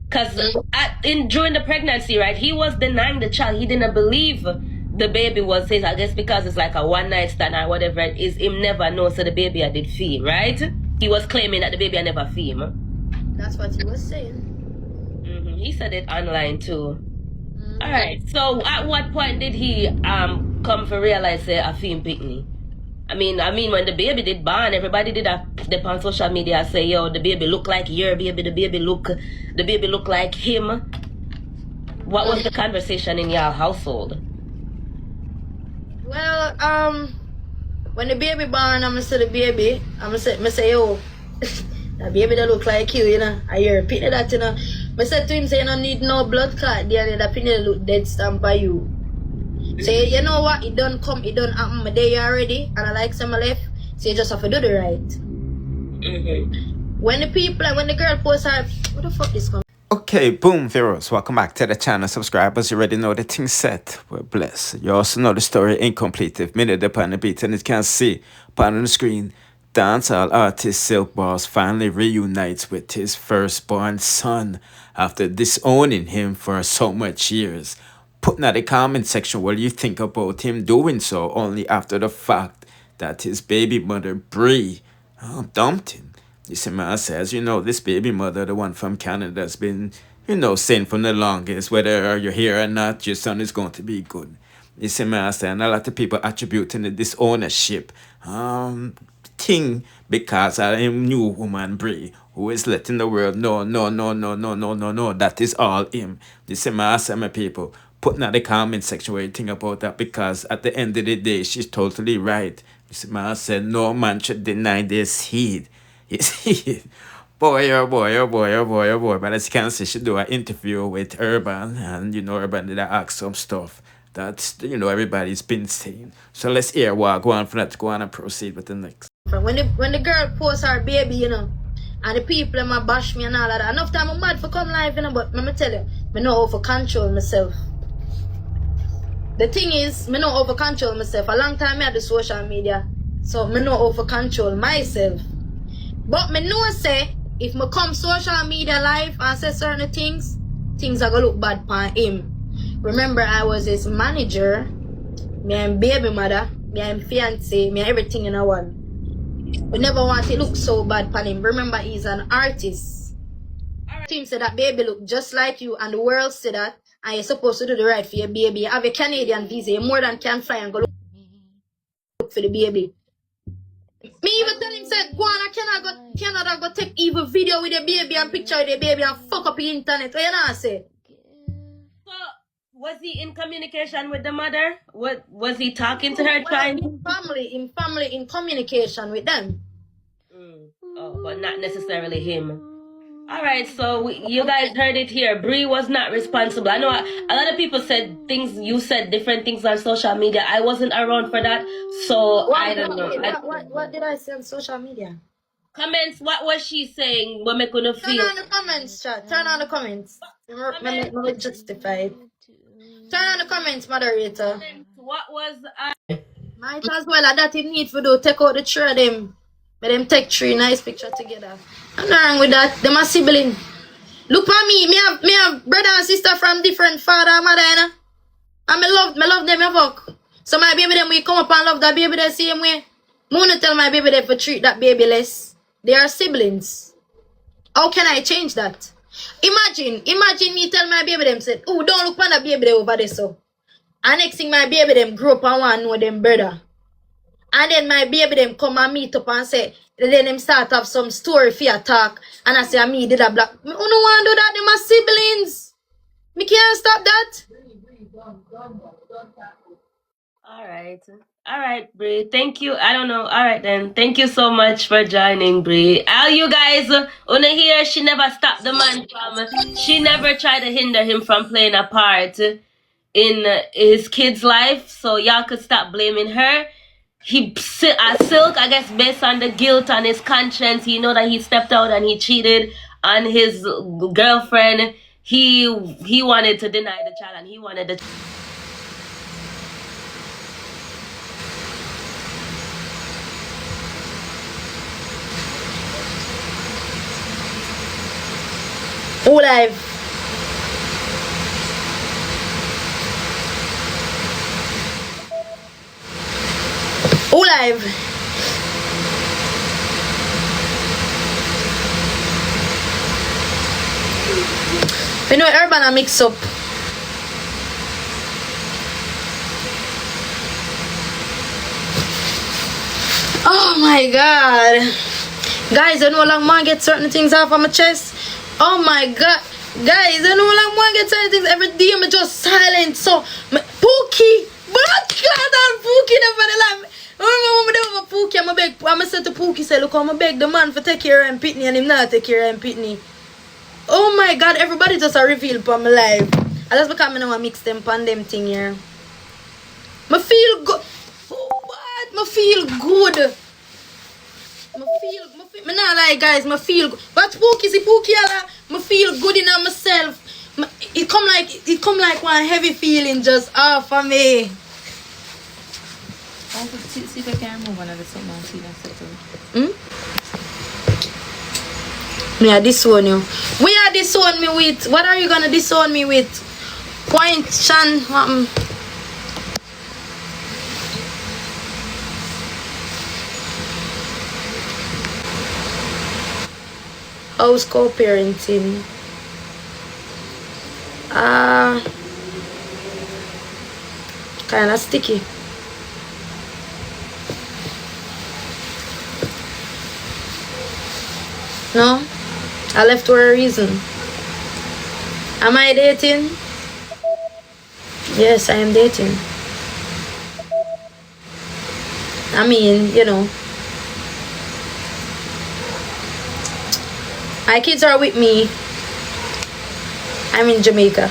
Because during the pregnancy, right, he was denying the child. He didn't believe the baby was his. I guess because it's like a one night stand or whatever it is, him never know. So the baby I did feel, right? He was claiming that the baby I never feel. That's what he was saying. He said it online too. All right. So at what point did he come to realize a film picnic? I mean, when the baby did born, everybody did dip on social media say, yo, the baby look like your baby, the baby look like him. What was the conversation in your household? Well, when the baby born, I'ma say the baby, I'ma say, yo, that baby that look like you, you know. I hear repeat that, you know. I said to him, say, you don't need no blood clot, there, that pin look dead stamp by you. Say, you know what, it don't happen, my day already, and I like some left, so you just have to do the right. When the girl posts her, what the fuck is coming? Okay, boom, viewers, welcome back to the channel. Subscribers, you already know the thing set. We're blessed. You also know the story incomplete. If minute upon the beat, and you can see upon the screen, dancehall artist Silk Boss finally reunites with his firstborn son after disowning him for so much years. Put in the comment section what you think about him doing so only after the fact that his baby mother Bree dumped him. You see, man says, you know, this baby mother, the one from Canada, has been, you know, saying from the longest, whether you're here or not, your son is going to be good. You see, man says, and a lot of people attributing this ownership thing because of him new woman Bree, who is letting the world know, no, that is all him. You see, man says, my people, put in the comment section what you think about that, because at the end of the day, she's totally right. You see, man said, no man should deny their seed. You see, boy, oh boy, oh boy, oh boy, oh boy. But as you can see, she do an interview with Urban, and you know, Urban did ask some stuff that, you know, everybody's been saying. So let's hear what go on for that, go on and proceed with the next. When the girl posts her baby, you know, and the people in my bash me and all of that, enough time I'm mad for come live, you know, but let me tell you, I know how to control myself. The thing is, I know how to control myself. A long time I had the social media, so I know how to control myself. But I know say, if I come social media live and say certain things are gonna look bad for him. Remember, I was his manager, me and baby mother, me and fiance, me and everything in a one. We never want to look so bad for him. Remember, he's an artist. Team said that baby look just like you, and the world said that, and you're supposed to do the right for your baby. You have a Canadian visa, you more than can fly and go look for the baby. Me even tell him, said, go on, I cannot go Canada, go take evil video with the baby and picture with the baby and fuck up the internet. What you know say? So, was he in communication with the mother? What was he talking to her? Trying in communication with them. Oh, but not necessarily him. All right, so you guys heard it here. Bree was not responsible. I know a lot of people said things. You said different things on social media. I wasn't around for that, so I don't know. What did I say on social media? Comments. What was she saying? What me gonna feel? Turn on the comments, chat. Turn on the comments. Let me justify it. Turn on the comments, moderator. What was Might as well that it need for do. Take out the three of them. Let them take three nice pictures together. I'm not wrong with that. Them a sibling. Look at me. Me have brother and sister from different father and mother, you know? And me love them, you fuck. So my baby them we come up and love that baby the same way. I wanna tell my baby them to treat that baby less. They are siblings. How can I change that? Imagine me tell my baby them said, oh, don't look on that baby them over there so. And next thing my baby them grow up and want to know them brother. And then my baby them come and meet up and say, then them start have some story for your talk. And I say, me did a black. Me don't want to do that, them are siblings. Me can't stop that. All right, Bree. Thank you. I don't know. All right then. Thank you so much for joining, Bree. All you guys wanna hear? She never stopped the man from. She never tried to hinder him from playing a part in his kid's life. So y'all could stop blaming her. He Silk, I guess, based on the guilt on his conscience, he know that he stepped out and he cheated on his girlfriend. He wanted to deny the child and he wanted the. Who live? Who live? You know, urban a mix up. Oh my god. Guys, I know how long man get certain things off of my chest. Oh my god. Guys, I know how long man get certain things. Every day I'm just silent. So, Pookie. But God, I'm Pookie never the line. Remember Pookie, I'm a say to Pookie, say, look, I'm a beg the man for take care of him Pitney and him not take care of him Pitney. Oh my god, everybody just a reveal for my life. I just because I know I mix them pan them thing here. I feel good. Oh, what? I feel good. Me not like guys, I feel good. But Pookie, see Pookie, I feel good in myself. It come like one heavy feeling just off of me. See if I can remove another something and see that settle. Me are disown you. We are disown me with. What are you gonna disown me with? Point Chan. House co-parenting. Kinda sticky. No, I left for a reason. Am I dating? Yes, I am dating. I mean, you know, my kids are with me. I'm in Jamaica.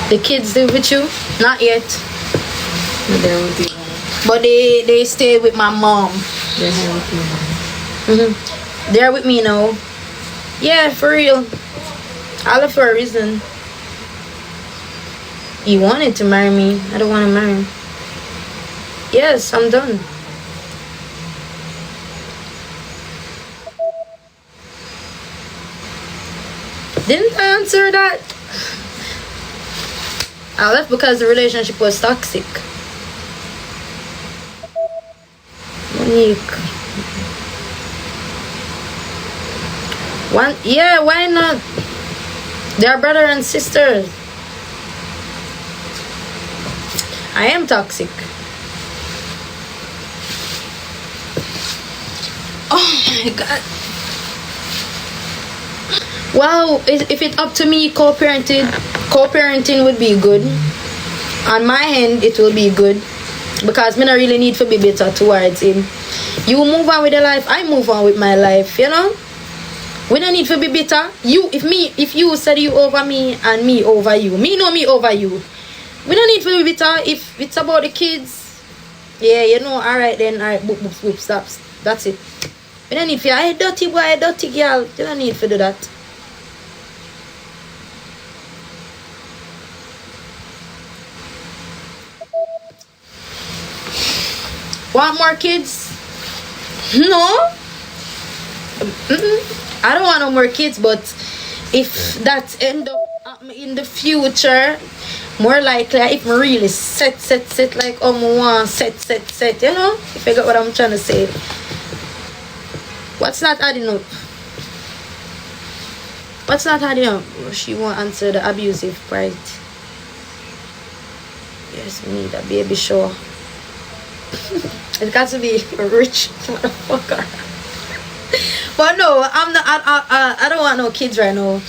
The kids live with you? Not yet. They're with you. But they stay with my mom. They're here with you. They're with me now. Yeah, for real. I left for a reason. He wanted to marry me. I don't want to marry him. Yes, I'm done. Didn't I answer that? I left because the relationship was toxic. Monique. One, yeah, why not? They're brother and sister. I am toxic. Oh my god. Well, if it's up to me, co-parenting would be good. On my end, it will be good. Because me not really need to be better towards him. You move on with your life, I move on with my life, you know? We don't need to be bitter. If you said you over me and me over you. Me know me over you. We don't need to be bitter. If it's about the kids, yeah, you know, alright then, alright, boop, boop, boop, stops. That's it. We don't need for a dirty boy, a dirty girl. You don't need to do that. Want more kids? No. I don't want no more kids, but if that end up in the future, more likely if I really set like set, you know, if I got what I'm trying to say. What's not adding up? What's not adding up? She won't answer the abusive part. Yes, we need a baby shower. It got to be a rich motherfucker. But no, I'm not. I don't want no kids right now.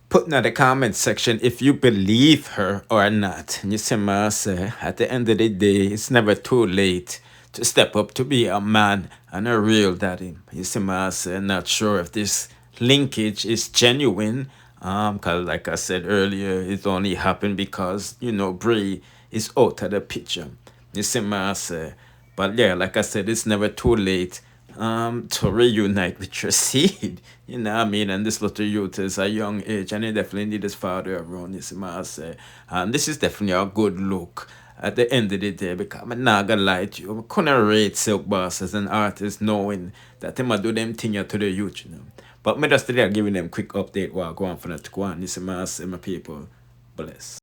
Put in the comment section if you believe her or not. And you see me say, at the end of the day, it's never too late to step up to be a man and a real daddy. You see me say, not sure if this linkage is genuine. Cause like I said earlier, it only happened because, you know, Bree is out of the picture. You see me say. But yeah, like I said, it's never too late to reunite with your seed. You know what I mean? And this little youth is a young age and he definitely need his father around, you see what I say. And this is definitely a good look. at the end of the day, because I'm not gonna lie to you, I couldn't rate Silk Boss as an artist knowing that they might do them thing to the youth, you know. But me just today giving them quick update while going for that to go on. This is my people. Bless.